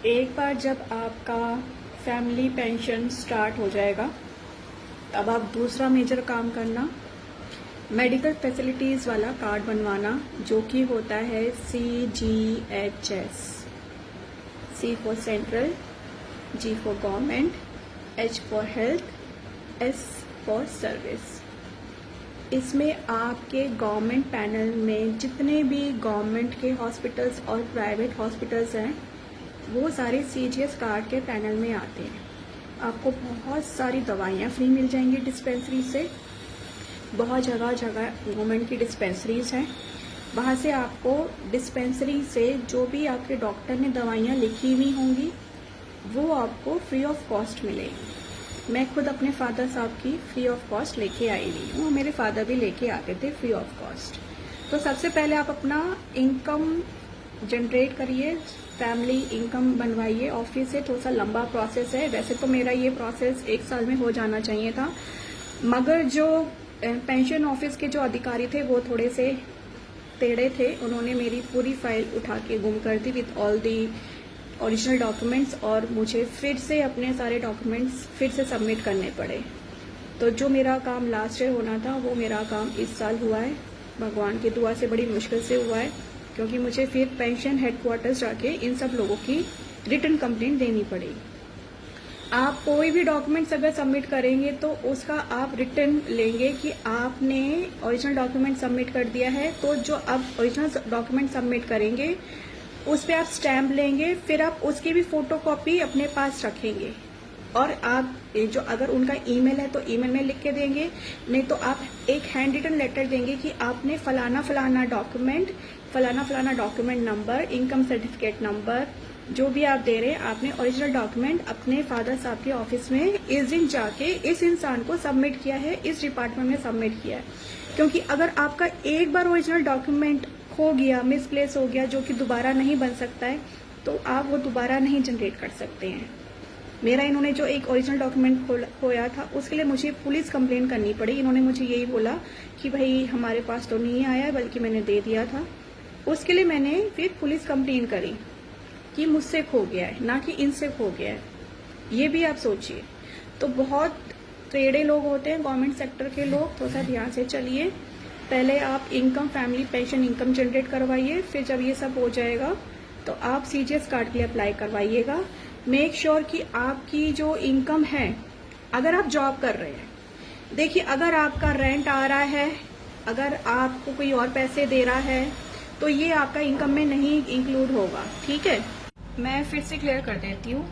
एक बार जब आपका फैमिली पेंशन स्टार्ट हो जाएगा तब आप दूसरा मेजर काम करना, मेडिकल फैसिलिटीज़ वाला कार्ड बनवाना, जो कि होता है CGHS। C for central, G for government, H for health, S for service. इसमें आपके गवर्नमेंट पैनल में जितने भी गवर्नमेंट के हॉस्पिटल्स और प्राइवेट हॉस्पिटल्स हैं वो सारे CGS कार्ड के पैनल में आते हैं। आपको बहुत सारी दवाइयाँ फ्री मिल जाएंगी डिस्पेंसरी से। बहुत जगह जगह गवर्नमेंट की डिस्पेंसरीज हैं, वहाँ से आपको डिस्पेंसरी से जो भी आपके डॉक्टर ने दवाइयाँ लिखी हुई होंगी वो आपको फ्री ऑफ कॉस्ट मिलेगी। मैं खुद अपने फादर साहब की फ्री ऑफ कॉस्ट लेके आई हुई हूँ, मेरे फादर भी लेके आते थे फ्री ऑफ कॉस्ट। तो सबसे पहले आप अपना इनकम जनरेट करिए, फैमिली इनकम बनवाइए ऑफिस से। थोड़ा सा लंबा प्रोसेस है, वैसे तो मेरा ये प्रोसेस 1 साल में हो जाना चाहिए था, मगर जो पेंशन ऑफिस के जो अधिकारी थे वो थोड़े से टेढ़े थे। उन्होंने मेरी पूरी फाइल उठा के गुम कर दी with all the original documents, और मुझे फिर से अपने सारे डॉक्यूमेंट्स फिर से सबमिट करने पड़े। तो जो मेरा काम लास्ट ईयर होना था वो मेरा काम इस साल हुआ है, भगवान की दुआ से बड़ी मुश्किल से हुआ है, क्योंकि मुझे फिर पेंशन हेडक्वार्टर्स जाके इन सब लोगों की रिटर्न कंप्लेंट देनी पड़ी। आप कोई भी डॉक्यूमेंट्स अगर सबमिट करेंगे तो उसका आप रिटर्न लेंगे कि आपने ओरिजिनल डॉक्यूमेंट सबमिट कर दिया है, तो जो आप ओरिजिनल डॉक्यूमेंट सबमिट करेंगे उस पर आप स्टैम्प लेंगे, फिर आप उसकी भी फोटोकॉपी अपने पास रखेंगे, और आप जो अगर उनका ईमेल है तो ईमेल में लिख के देंगे, नहीं तो आप एक हैंड रिटन लेटर देंगे कि आपने फलाना फलाना document number, income certificate number, जो भी आप दे रहे हैं, आपने ओरिजिनल डॉक्यूमेंट अपने फादर साहब के ऑफिस में इस दिन जाके इस इंसान को सबमिट किया है, इस डिपार्टमेंट में सबमिट किया है। क्योंकि अगर आपका एक बार ओरिजिनल डॉक्यूमेंट खो गया, मिसप्लेस हो गया, जो कि दोबारा नहीं बन सकता है, तो आप वो दोबारा नहीं जनरेट कर सकते हैं। मेरा इन्होंने जो एक ओरिजिनल डॉक्यूमेंट खोया था उसके लिए मुझे पुलिस कंप्लेंट करनी पड़ी। इन्होंने मुझे यही बोला कि भाई हमारे पास तो नहीं आया, बल्कि मैंने दे दिया था। उसके लिए मैंने फिर पुलिस कंप्लेंट करी कि मुझसे खो गया है, ना कि इनसे खो गया है। ये भी आप सोचिए। तो बहुत टेढ़े लोग होते हैं गवर्नमेंट सेक्टर के लोग, थोड़ा सा ध्यान से चलिए। पहले आप income, family pension income generate करवाइए, फिर जब ये सब हो जाएगा तो आप CGS कार्ड के लिए अप्लाई करवाइएगा। मेक श्योर कि आपकी जो इनकम है, अगर आप जॉब कर रहे हैं, देखिए अगर आपका रेंट आ रहा है, अगर आपको कोई और पैसे दे रहा है, तो ये आपका इनकम में नहीं इंक्लूड होगा। ठीक है, मैं फिर से क्लियर कर देती हूँ।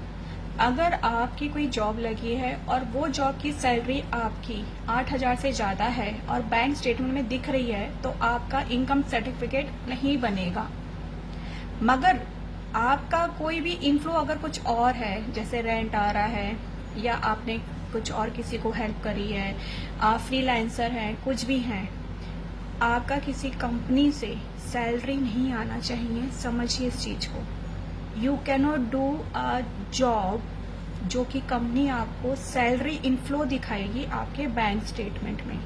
अगर आपकी कोई जॉब लगी है और वो जॉब की सैलरी आपकी 8,000 से ज्यादा है और बैंक स्टेटमेंट में दिख रही है, तो आपका इनकम सर्टिफिकेट नहीं बनेगा। मगर आपका कोई भी इनफ्लो अगर कुछ और है, जैसे रेंट आ रहा है या आपने कुछ और किसी को हेल्प करी है, आप फ्रीलांसर हैं, कुछ भी हैं, आपका किसी कंपनी से सैलरी नहीं आना चाहिए। समझिए इस चीज को। You cannot do a job जो कि कंपनी आपको सैलरी इनफ्लो दिखाएगी आपके बैंक स्टेटमेंट में,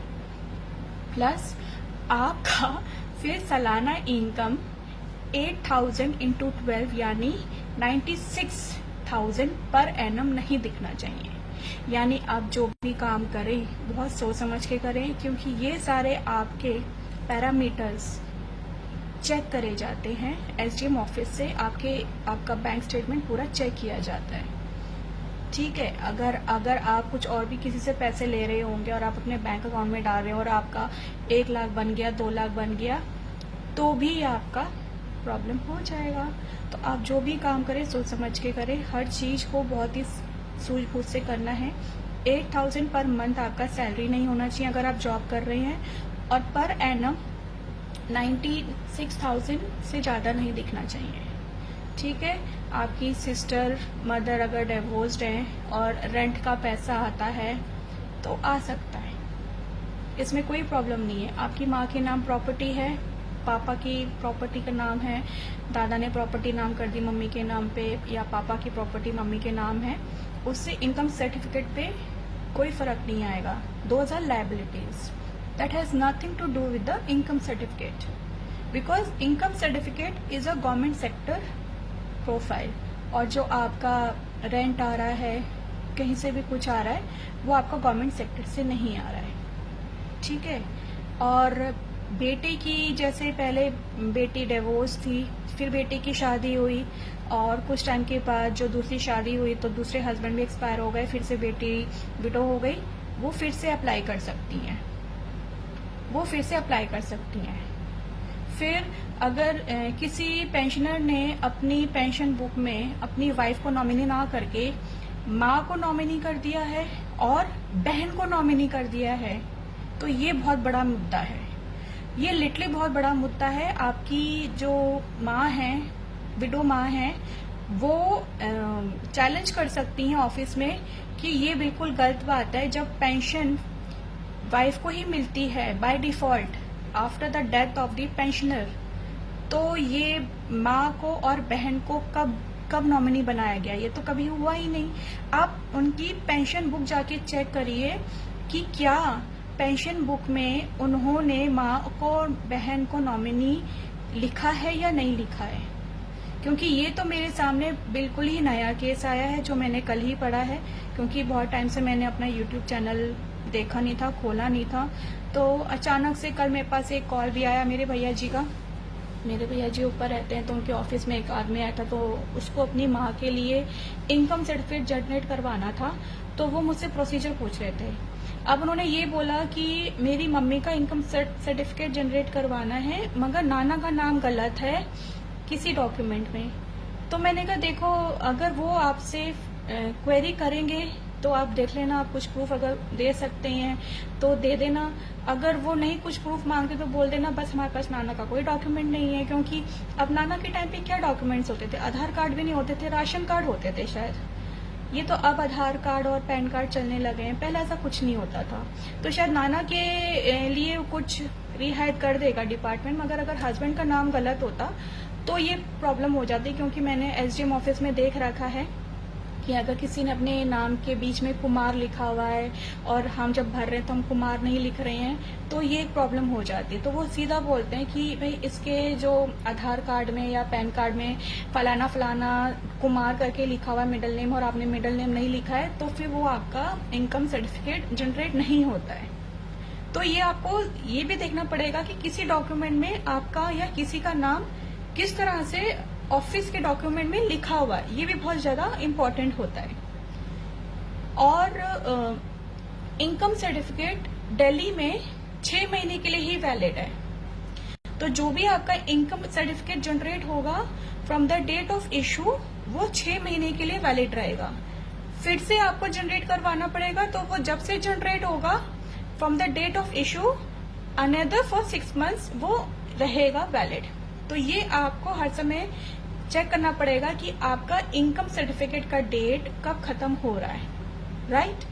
प्लस आपका फिर सालाना इनकम 8,000 इंटू 12 यानी 96,000 पर एनम नहीं दिखना चाहिए। यानी आप जो भी काम करें बहुत सोच समझ के करें, क्योंकि ये सारे आपके पैरामीटर्स चेक करे जाते हैं SDM ऑफिस से। आपका बैंक स्टेटमेंट पूरा चेक किया जाता है। ठीक है, अगर आप कुछ और भी किसी से पैसे ले रहे होंगे और आप अपने बैंक अकाउंट में डाल रहे हो और आपका 1 लाख बन गया, 2 लाख बन गया, तो भी आपका प्रॉब्लम हो जाएगा। तो आप जो भी काम करें सोच समझ के करें, हर चीज को बहुत ही सूझबूझ से करना है। 8,000 पर मंथ आपका सैलरी नहीं होना चाहिए अगर आप जॉब कर रहे हैं, और पर एनम 96,000 से ज़्यादा नहीं दिखना चाहिए। ठीक है, आपकी सिस्टर, मदर अगर डिवोर्स्ड हैं और रेंट का पैसा आता है तो आ सकता है, इसमें कोई प्रॉब्लम नहीं है। आपकी माँ के नाम प्रॉपर्टी है, पापा की प्रॉपर्टी का नाम है, दादा ने प्रॉपर्टी नाम कर दी मम्मी के नाम पे, या पापा की प्रॉपर्टी मम्मी के नाम है, उससे इनकम सर्टिफिकेट पे कोई फर्क नहीं आएगा। Those are liabilities. That has nothing to do with the income certificate, because income certificate is a government sector profile. और जो आपका रेंट आ रहा है, कहीं से भी कुछ आ रहा है, वो आपका गवर्नमेंट सेक्टर से नहीं आ रहा है, ठीक है। और बेटे की, जैसे पहले बेटी डिवोर्स थी, फिर बेटे की शादी हुई और कुछ टाइम के बाद जो दूसरी शादी हुई तो दूसरे हस्बैंड भी एक्सपायर हो गए, फिर से बेटी विडो हो गई, वो फिर से अप्लाई कर सकती हैं, वो फिर से अप्लाई कर सकती हैं। फिर अगर किसी पेंशनर ने अपनी पेंशन बुक में अपनी वाइफ को नॉमिनी ना करके माँ को नॉमिनी कर दिया है और बहन को नॉमिनी कर दिया है, तो ये बहुत बड़ा मुद्दा है, ये लिटरली बहुत बड़ा मुद्दा है। आपकी जो माँ है, विडो माँ है, वो चैलेंज कर सकती हैं ऑफिस में कि ये बिल्कुल गलत बात है। जब पेंशन वाइफ को ही मिलती है by default after the death of the pensioner, तो ये माँ को और बहन को कब नॉमिनी बनाया गया? ये तो कभी हुआ ही नहीं। आप उनकी पेंशन बुक जाके चेक करिए कि क्या पेंशन बुक में उन्होंने माँ को बहन को नॉमिनी लिखा है या नहीं लिखा है, क्योंकि ये तो मेरे सामने बिल्कुल ही नया केस आया है जो मैंने कल ही पढ़ा है, क्योंकि बहुत टाइम से मैंने अपना यूट्यूब चैनल देखा नहीं था, खोला नहीं था। तो अचानक से कल मेरे पास एक कॉल भी आया मेरे भैया जी का। मेरे भैया जी ऊपर रहते हैं, तो उनके ऑफिस में एक आदमी आया था, तो उसको अपनी माँ के लिए इनकम सर्टिफिकेट जनरेट करवाना था, तो वो मुझसे प्रोसीजर पूछ रहे थे। अब उन्होंने ये बोला कि मेरी मम्मी का इनकम सर्टिफिकेट जनरेट करवाना है, मगर नाना का नाम गलत है किसी डॉक्यूमेंट में। तो मैंने कहा देखो, अगर वो आपसे क्वेरी करेंगे तो आप देख लेना, आप कुछ प्रूफ अगर दे सकते हैं तो दे देना, अगर वो नहीं कुछ प्रूफ मांगते तो बोल देना बस हमारे पास नाना का कोई डॉक्यूमेंट नहीं है। क्योंकि अब नाना के टाइम पे क्या डॉक्यूमेंट्स होते थे? आधार कार्ड भी नहीं होते थे, राशन कार्ड होते थे शायद। ये तो अब आधार कार्ड और पैन कार्ड चलने लगे हैं, पहले ऐसा कुछ नहीं होता था। तो शायद नाना के लिए कुछ रिहायत कर देगा डिपार्टमेंट, मगर अगर हस्बैंड का नाम गलत होता तो ये प्रॉब्लम हो जाती। क्योंकि मैंने एसडीएम ऑफिस में देख रखा है कि अगर किसी ने अपने नाम के बीच में कुमार लिखा हुआ है और हम जब भर रहे हैं तो हम कुमार नहीं लिख रहे हैं, तो ये एक प्रॉब्लम हो जाती है। तो वो सीधा बोलते हैं कि भाई इसके जो आधार कार्ड में या पैन कार्ड में फलाना फलाना कुमार करके लिखा हुआ है मिडिल नेम, और आपने मिडिल नेम नहीं लिखा है, तो फिर वो आपका इनकम सर्टिफिकेट जनरेट नहीं होता है। तो ये आपको ये भी देखना पड़ेगा कि किसी डॉक्यूमेंट में आपका या किसी का नाम किस तरह से ऑफिस के डॉक्यूमेंट में लिखा हुआ है, ये भी बहुत ज्यादा इम्पोर्टेंट होता है। और इनकम सर्टिफिकेट दिल्ली में 6 महीने के लिए ही वैलिड है। तो जो भी आपका इनकम सर्टिफिकेट जनरेट होगा from the date of issue, वो 6 महीने के लिए वैलिड रहेगा। फिर से आपको जनरेट करवाना पड़ेगा, तो वो जब से जनरेट होगा from the date of issue another for 6 months वो रहेगा वैलिड। तो ये आपको हर समय चेक करना पड़ेगा कि आपका इनकम सर्टिफिकेट का डेट कब खत्म हो रहा है, राइट।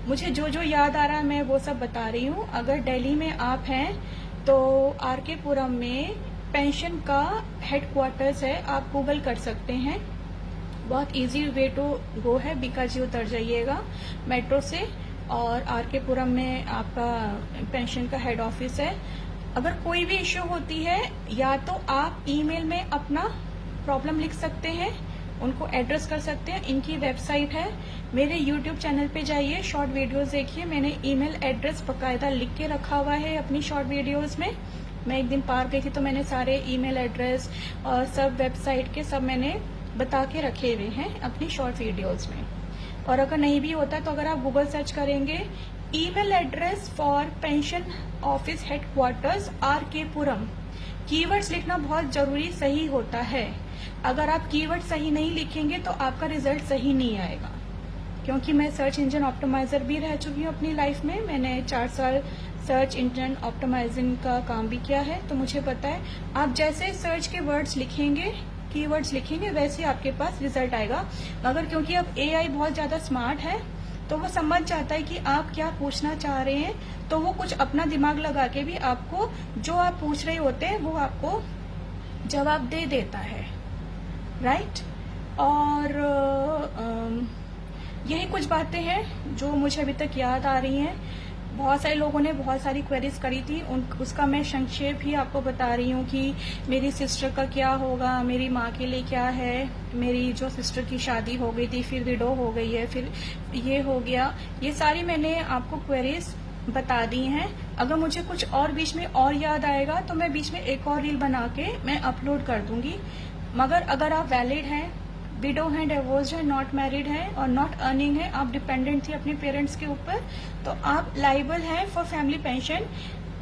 मुझे जो जो याद आ रहा है मैं वो सब बता रही हूँ। अगर दिल्ली में आप हैं तो आरके पुरम में पेंशन का हेडक्वार्टर्स है, आप गूगल कर सकते हैं, बहुत इजी वे टू गो है। बीकाजी उतर जाइएगा मेट्रो से और आरके पुरम में आपका पेंशन का हेड ऑफिस है। अगर कोई भी इश्यू होती है, या तो आप ईमेल में अपना प्रॉब्लम लिख सकते हैं, उनको एड्रेस कर सकते हैं। इनकी वेबसाइट है, मेरे यूट्यूब चैनल पे जाइए, शॉर्ट वीडियोस देखिए, मैंने ईमेल एड्रेस बकायदा लिख के रखा हुआ है अपनी शॉर्ट वीडियोस में। मैं एक दिन पार्क गई थी तो मैंने सारे ईमेल एड्रेस और सब वेबसाइट के सब मैंने बता के रखे हुए हैं अपनी शॉर्ट वीडियोज में। और अगर नहीं भी होता तो अगर आप गूगल सर्च करेंगे email address for pension office headquarters RK Puram, keywords लिखना बहुत जरूरी सही होता है। अगर आप कीवर्ड सही नहीं लिखेंगे तो आपका रिजल्ट सही नहीं आएगा। क्योंकि मैं सर्च इंजन ऑप्टिमाइजर भी रह चुकी हूँ अपनी लाइफ में, मैंने 4 साल सर्च इंजन ऑप्टिमाइजिंग का काम भी किया है, तो मुझे पता है आप जैसे सर्च के वर्ड्स लिखेंगे, कीवर्ड्स लिखेंगे, वैसे आपके पास रिजल्ट आएगा। मगर क्योंकि अब एआई बहुत ज्यादा स्मार्ट है तो वो समझ जाता है कि आप क्या पूछना चाह रहे हैं, तो वो कुछ अपना दिमाग लगा के भी आपको जो आप पूछ रहे होते हैं वो आपको जवाब दे देता है, राइट। और यही कुछ बातें हैं जो मुझे अभी तक याद आ रही हैं। बहुत सारे लोगों ने बहुत सारी क्वेरीज करी थी, उसका मैं संक्षेप ही आपको बता रही हूँ कि मेरी सिस्टर का क्या होगा, मेरी माँ के लिए क्या है, मेरी जो सिस्टर की शादी हो गई थी फिर विडो हो गई है, फिर ये हो गया, ये सारी मैंने आपको क्वेरीज बता दी हैं। अगर मुझे कुछ और बीच में और याद आएगा तो मैं बीच में एक और रील बना के मैं अपलोड कर दूंगी। मगर अगर आप वैलिड हैं, विडो हैं, डिवोर्स्ड है, नॉट मैरिड है और नॉट अर्निंग है, आप डिपेंडेंट थी अपने पेरेंट्स के ऊपर, तो आप लाइबल हैं for family pension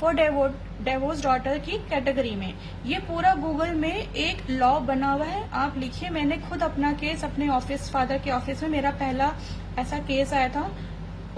for divorce daughter की कैटेगरी में। ये पूरा गूगल में एक लॉ बना हुआ है, आप लिखिए। मैंने खुद अपना केस अपने ऑफिस, फादर के ऑफिस में मेरा पहला ऐसा केस आया था।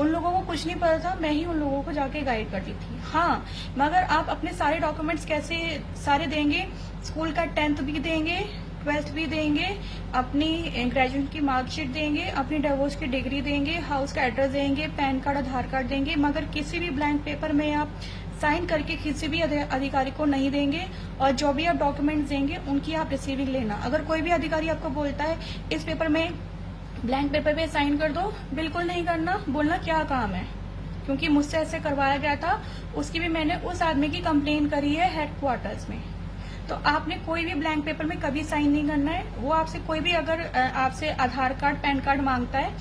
उन लोगों को कुछ नहीं पता था, मैं ही उन लोगों को जाके गाइड करती थी। हाँ, मगर आप अपने सारे डॉक्यूमेंट्स कैसे सारे देंगे, स्कूल का 10th भी देंगे, 12th भी देंगे, अपनी ग्रेजुएट की मार्कशीट देंगे, अपनी डिवोर्स की डिग्री देंगे, हाउस का एड्रेस देंगे, पैन कार्ड, आधार कार्ड देंगे, मगर किसी भी ब्लैंक पेपर में आप साइन करके किसी भी अधिकारी को नहीं देंगे। और जो भी आप डॉक्यूमेंट्स देंगे उनकी आप रिसीविंग लेना। अगर कोई भी अधिकारी आपको बोलता है इस पेपर में, ब्लैंक पेपर पे साइन कर दो, बिल्कुल नहीं करना, बोलना क्या काम है, क्योंकि मुझसे ऐसे करवाया गया था। उसकी भी मैंने उस आदमी की कंप्लेन करी है हेडक्वार्टर्स में। तो आपने कोई भी ब्लैंक पेपर में कभी साइन नहीं करना है। वो आपसे कोई भी अगर आपसे आधार कार्ड, पैन कार्ड मांगता है,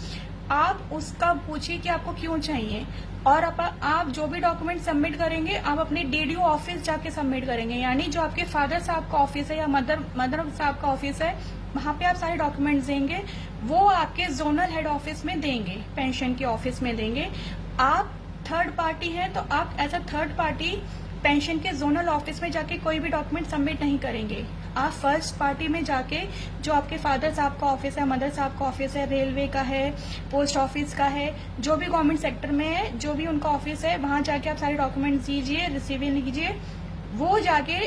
आप उसका पूछिए कि आपको क्यों चाहिए। और आप जो भी डॉक्यूमेंट सबमिट करेंगे आप अपने डीडीओ ऑफिस जाके सबमिट करेंगे, यानी जो आपके फादर साहब का ऑफिस है या मदर साहब का ऑफिस है, वहां पे आप सारे डॉक्यूमेंट्स देंगे। वो आपके जोनल हेड ऑफिस में देंगे, पेंशन के ऑफिस में देंगे। आप थर्ड पार्टी हैं तो आप as a third party pension के जोनल ऑफिस में जाके कोई भी डॉक्यूमेंट सबमिट नहीं करेंगे। आप फर्स्ट पार्टी में जाके, जो आपके फादर साहब का ऑफिस है, मदर साहब का ऑफिस है, रेलवे का है, पोस्ट ऑफिस का है, जो भी गवर्नमेंट सेक्टर में है, जो भी उनका ऑफिस है, वहां जाके आप सारे डॉक्यूमेंट्स दीजिए, रिसीविंग लीजिए। वो जाके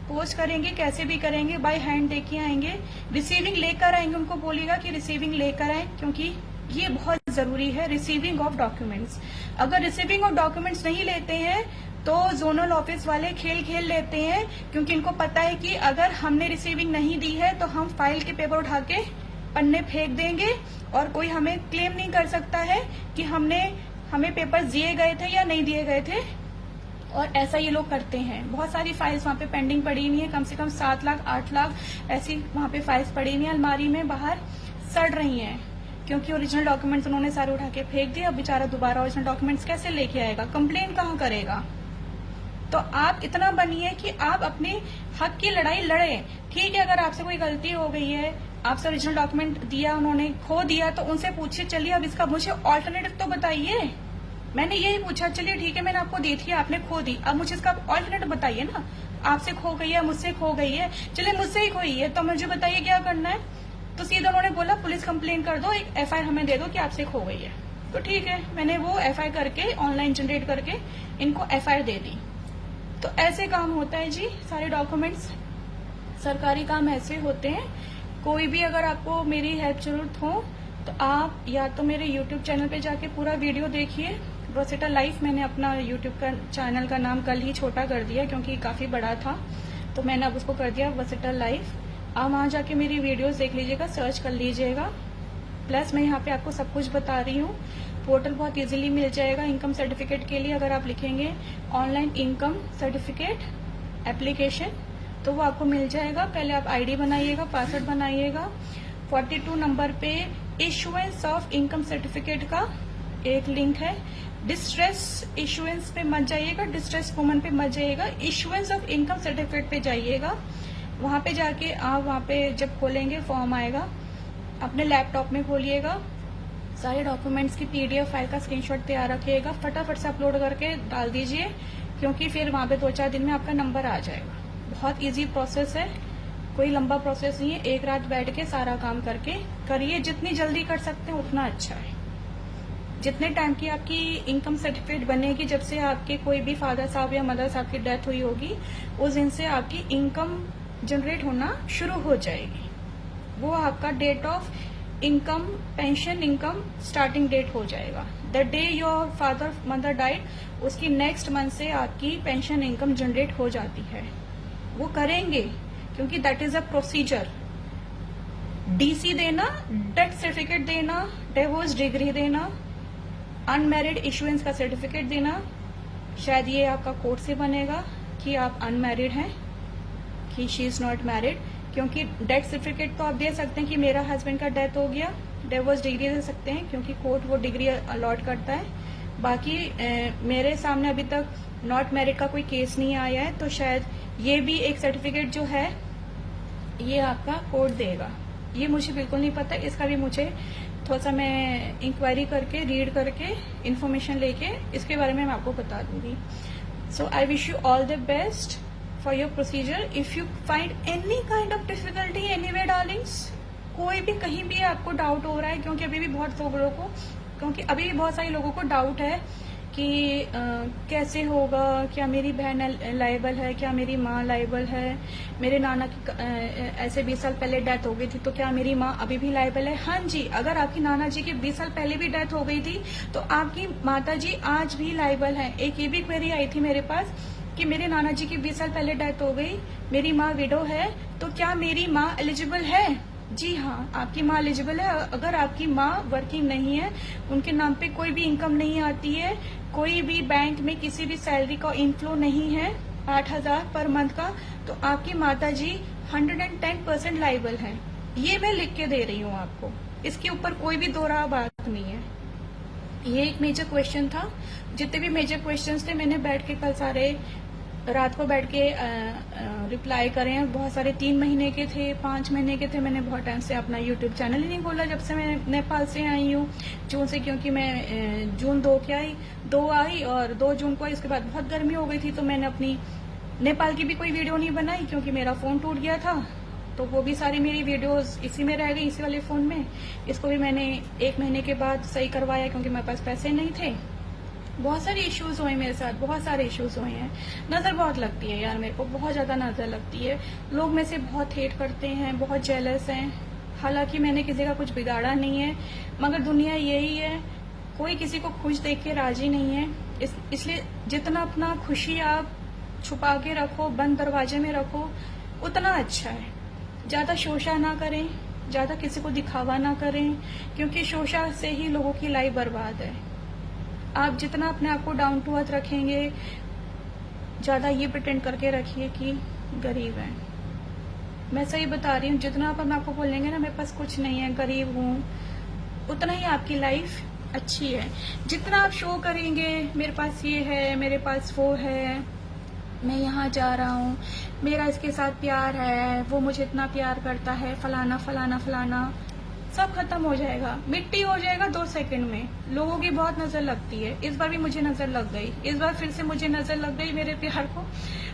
पोस्ट करेंगे, कैसे भी करेंगे, बाय हैंड देके आएंगे, रिसीविंग लेकर आएंगे। उनको बोलिएगा कि रिसीविंग लेकर आए, क्योंकि ये बहुत जरूरी है, रिसीविंग ऑफ डॉक्यूमेंट्स। अगर रिसीविंग ऑफ डॉक्यूमेंट्स नहीं लेते हैं तो जोनल ऑफिस वाले खेल खेल लेते हैं, क्योंकि इनको पता है कि अगर हमने रिसीविंग नहीं दी है तो हम फाइल के पेपर उठा के पन्ने फेंक देंगे और कोई हमें क्लेम नहीं कर सकता है कि हमें पेपर दिए गए थे या नहीं दिए गए थे। और ऐसा ये लोग करते हैं। बहुत सारी फाइल्स वहाँ पे पेंडिंग पड़ी हुई है, कम से कम 7 लाख 8 लाख ऐसी वहाँ पे फाइल्स पड़ी हुई है, अलमारी में बाहर सड़ रही हैं, क्योंकि ओरिजिनल डॉक्यूमेंट्स उन्होंने सारे उठा के फेंक दिए। अब बेचारा दोबारा ओरिजिनल डॉक्यूमेंट्स कैसे लेके आएगा, कंप्लेन कहाँ करेगा। तो आप इतना बनिए कि आप अपने हक की लड़ाई लड़े। ठीक है, अगर आपसे कोई गलती हो गई है, आपसे ओरिजिनल डॉक्यूमेंट दिया, उन्होंने खो दिया, तो उनसे पूछिए, चलिए अब इसका मुझे ऑल्टरनेटिव तो बताइए। मैंने यही पूछा, चलिए ठीक है मैंने आपको दी थी, आपने खो दी, अब मुझे इसका ऑल्टरनेटिव बताइए ना। आपसे खो गई है, मुझसे खो गई है, चलिए मुझसे ही खोई है, तो मुझे बताइए क्या करना है। तो सीधा उन्होंने बोला पुलिस कंप्लेन कर दो, एक FIR हमें दे दो कि आपसे खो गई है। तो ठीक है, मैंने वो FIR करके ऑनलाइन जनरेट करके इनको FIR दे दी। तो ऐसे काम होता है जी, सारे डॉक्यूमेंट्स, सरकारी काम ऐसे होते हैं। कोई भी अगर आपको मेरी हेल्प जरूरत हो तो आप या तो मेरे YouTube चैनल पे जाके पूरा वीडियो देखिए, वर्सेटाइल लाइफ। मैंने अपना YouTube का चैनल का नाम कल ही छोटा कर दिया क्योंकि काफी बड़ा था, तो मैंने अब उसको कर दिया वर्सेटाइल लाइफ। आप वहां जाके मेरी वीडियोस देख लीजिएगा, सर्च कर लीजिएगा। प्लस मैं यहाँ पे आपको सब कुछ बता रही हूँ। पोर्टल बहुत इजीली मिल जाएगा इनकम सर्टिफिकेट के लिए। अगर आप लिखेंगे ऑनलाइन इनकम सर्टिफिकेट एप्लीकेशन तो वो आपको मिल जाएगा। पहले आप ID बनाइएगा, पासवर्ड बनाइएगा। 42 नंबर पे इशुएंस ऑफ इनकम सर्टिफिकेट का एक लिंक है। डिस्ट्रेस इशुएंस पे मत जाइएगा, डिस्ट्रेस वुमन पे मत जाइएगा, इशुएंस ऑफ इनकम सर्टिफिकेट पे जाइएगा। वहां पे जाके आप वहां पे जब खोलेंगे फॉर्म आएगा, अपने लैपटॉप में खोलिएगा, सारे डॉक्यूमेंट्स की PDF फाइल का स्क्रीनशॉट तैयार रखिएगा, फटाफट से अपलोड करके डाल दीजिए, क्योंकि फिर वहां पे 2-4 दिन में आपका नंबर आ जाएगा। बहुत इजी प्रोसेस है, कोई लंबा प्रोसेस नहीं है। एक रात बैठ के सारा काम करके करिए, जितनी जल्दी कर सकते हैं उतना अच्छा है। जितने टाइम की आपकी इनकम सर्टिफिकेट बनेगी, जब से आपके कोई भी फादर साहब या मदर साहब की डेथ हुई होगी, उस दिन से आपकी इनकम जनरेट होना शुरू हो जाएगी। वो आपका date of income, pension income starting date हो जाएगा। The day your father mother died, उसकी नेक्स्ट मंथ से आपकी पेंशन इनकम जनरेट हो जाती है। वो करेंगे क्योंकि that is a procedure. DC देना, डेथ सर्टिफिकेट देना, डिवोर्स डिग्री देना, अनमैरिड इशुएंस का सर्टिफिकेट देना, शायद ये आपका कोर्ट से बनेगा कि आप अनमैरिड हैं, कि शी इज नॉट मैरिड। क्योंकि डेथ सर्टिफिकेट तो आप दे सकते हैं कि मेरा हस्बैंड का डेथ हो गया, डिवोर्स डिग्री दे सकते हैं क्योंकि कोर्ट वो डिग्री अलॉट करता है। बाकी मेरे सामने अभी तक नॉट मैरिड का कोई केस नहीं आया है, तो शायद ये भी एक सर्टिफिकेट जो है ये आपका कोर्ट देगा। ये मुझे बिल्कुल नहीं पता, इसका भी मुझे थोड़ा सा मैं इंक्वायरी करके रीड करके इन्फॉर्मेशन लेके इसके बारे में मैं आपको बता दूंगी। So I wish you all the best for your procedure. If you find any kind of difficulty anyway darlings, कोई भी कहीं भी आपको डाउट हो रहा है, क्योंकि अभी भी बहुत बहुत सारे लोगों को डाउट है कि कैसे होगा, क्या मेरी बहन लायबल है, क्या मेरी माँ लायबल है, मेरे नाना की ऐसे 20 साल पहले डेथ हो गई थी तो क्या मेरी माँ अभी भी लायबल है। हाँ जी, अगर आपकी नाना जी की 20 साल पहले भी डेथ हो गई थी तो आपकी माता जी आज भी लायबल है। एक ये भी क्वेरी आई थी मेरे पास कि मेरे नाना जी की 20 साल पहले डेथ हो गई, मेरी माँ विडो है, तो क्या मेरी माँ एलिजिबल है। जी हाँ, आपकी माँ एलिजिबल है। अगर आपकी माँ वर्किंग नहीं है, उनके नाम पे कोई भी इनकम नहीं आती है, कोई भी बैंक में किसी भी सैलरी का इनफ्लो नहीं है 8,000 पर मंथ का, तो आपकी माता जी 110% लायबल है। ये मैं लिख के दे रही हूँ आपको, इसके ऊपर कोई भी दो राह बात नहीं है। ये एक मेजर क्वेश्चन था। जितने भी मेजर क्वेश्चंस थे मैंने बैठ के कल सारे रात को बैठ के रिप्लाई करे हैं। बहुत सारे 3 महीने के थे, 5 महीने के थे। मैंने बहुत टाइम से अपना यूट्यूब चैनल ही नहीं खोला जब से मैं नेपाल से आई हूँ, जून से, क्योंकि मैं जून 2 आई और 2 जून को आई। उसके बाद बहुत गर्मी हो गई थी तो मैंने अपनी नेपाल की भी कोई वीडियो नहीं बनाई क्योंकि मेरा फोन टूट गया था, तो वो भी सारी मेरी वीडियोस इसी में रह गई, इसी वाले फोन में। इसको भी मैंने 1 महीने के बाद सही करवाया क्योंकि मेरे पास पैसे नहीं थे। बहुत सारे इश्यूज हुए मेरे साथ, बहुत सारे इश्यूज हुए हैं। नजर बहुत लगती है यार, मेरे को बहुत ज्यादा नजर लगती है। लोग मेरे से बहुत हेट करते हैं, बहुत जेलस हैं। हालांकि मैंने किसी का कुछ बिगाड़ा नहीं है, मगर दुनिया यही है, कोई किसी को खुश देख के राजी नहीं है। इसलिए जितना अपना खुशी आप छुपा के रखो, बंद दरवाजे में रखो, उतना अच्छा है। ज्यादा शोशा ना करें, ज्यादा किसी को दिखावा ना करें, क्योंकि शोशा से ही लोगों की लाइफ बर्बाद है। आप जितना अपने आप को डाउन टू अर्थ रखेंगे, ज्यादा ये प्रिटेंड करके रखिए कि गरीब है। मैं सही बता रही हूँ, जितना आप अपने आप को बोलेंगे ना मेरे पास कुछ नहीं है, गरीब हूँ, उतना ही आपकी लाइफ अच्छी है। जितना आप शो करेंगे मेरे पास ये है, मेरे पास वो है, मैं यहाँ जा रहा हूँ, मेरा इसके साथ प्यार है, वो मुझे इतना प्यार करता है, फलाना फलाना फलाना, सब खत्म हो जाएगा, मिट्टी हो जाएगा 2 सेकंड में। लोगों की बहुत नजर लगती है। इस बार भी मुझे नजर लग गई, इस बार फिर से मुझे नजर लग गई मेरे प्यार को,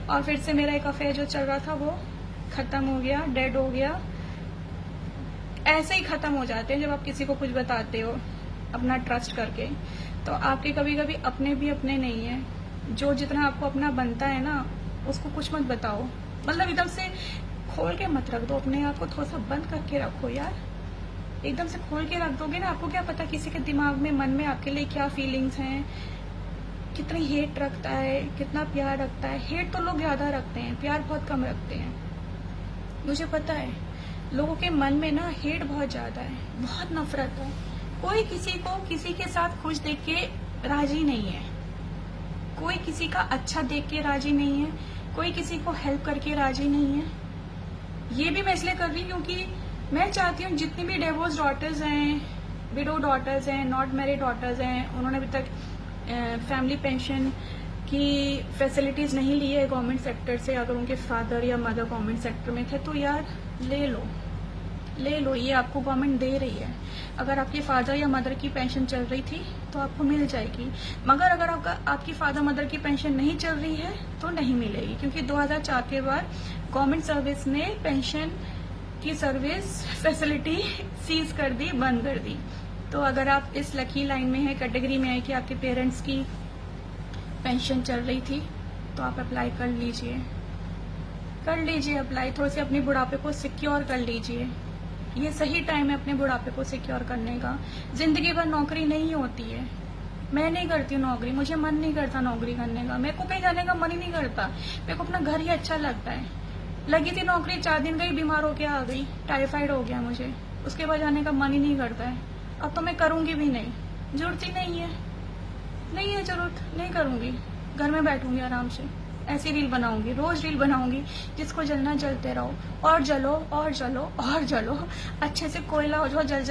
और फिर से मेरा एक अफेयर जो चल रहा था वो खत्म हो गया, डेड हो गया। ऐसे ही खत्म हो जाते हैं जब आप किसी को कुछ बताते हो अपना ट्रस्ट करके, तो आपके कभी कभी अपने भी अपने नहीं है। जो जितना आपको अपना बनता है ना, उसको कुछ मत बताओ, मतलब एकदम से खोल के मत रख दो अपने आप को, थोड़ा सा बंद करके रखो यार। एकदम से खोल के रख दोगे ना, आपको क्या पता किसी के दिमाग में, मन में आपके लिए क्या फीलिंग्स हैं, कितनी हेट रखता है, कितना प्यार रखता है। हेट तो लोग ज्यादा रखते हैं, प्यार बहुत कम रखते हैं। मुझे पता है लोगों के मन में ना हेट बहुत ज्यादा है, बहुत नफरत है। कोई किसी को किसी के साथ खुश देख के राजी नहीं है, कोई किसी का अच्छा देख के राजी नहीं है, कोई किसी को हेल्प करके राजी नहीं है। ये भी मैं इसलिए कर रही हूँ क्योंकि मैं चाहती हूँ जितनी भी डिवोर्स डॉटर्स हैं, विडो डॉटर्स हैं, नॉट मैरिड डॉटर्स हैं, उन्होंने अभी तक फैमिली पेंशन की फैसिलिटीज नहीं ली है गवर्नमेंट सेक्टर से, अगर उनके फादर या मदर गवर्नमेंट सेक्टर में थे तो यार ले लो, ये आपको गवर्नमेंट दे रही है। अगर आपके फादर या मदर की पेंशन चल रही थी तो आपको मिल जाएगी, मगर अगर आपकी फादर मदर की पेंशन नहीं चल रही है तो नहीं मिलेगी, क्योंकि 2004 के बाद गवर्नमेंट सर्विस ने पेंशन की सर्विस फैसिलिटी सीज कर दी, बंद कर दी। तो अगर आप इस लकी लाइन में है, कैटेगरी में है कि आपके पेरेंट्स की पेंशन चल रही थी, तो आप अप्लाई कर लीजिए अप्लाई। थोड़े से अपने बुढ़ापे को सिक्योर कर लीजिए, ये सही टाइम है अपने बुढ़ापे को सिक्योर करने का। जिंदगी भर नौकरी नहीं होती है, मैं नहीं करती हूँ नौकरी, मुझे मन नहीं करता नौकरी करने का, मेरे को कहीं जाने का मन ही नहीं करता, मेरे को अपना घर ही अच्छा लगता है। लगी थी नौकरी, 4 दिन गई, बीमार होके आ गई, टाइफाइड हो गया मुझे, उसके बाद जाने का मन ही नहीं करता है। अब तो मैं करूंगी भी नहीं, जरूरत ही नहीं है। नहीं है जरूरत, नहीं करूंगी, घर में बैठूंगी आराम से, ऐसी रील बनाऊंगी, रोज रील बनाऊंगी, जिसको जलना जलते रहो, और जलो और जलो और जलो, अच्छे से कोयला हो जाओ, जल जल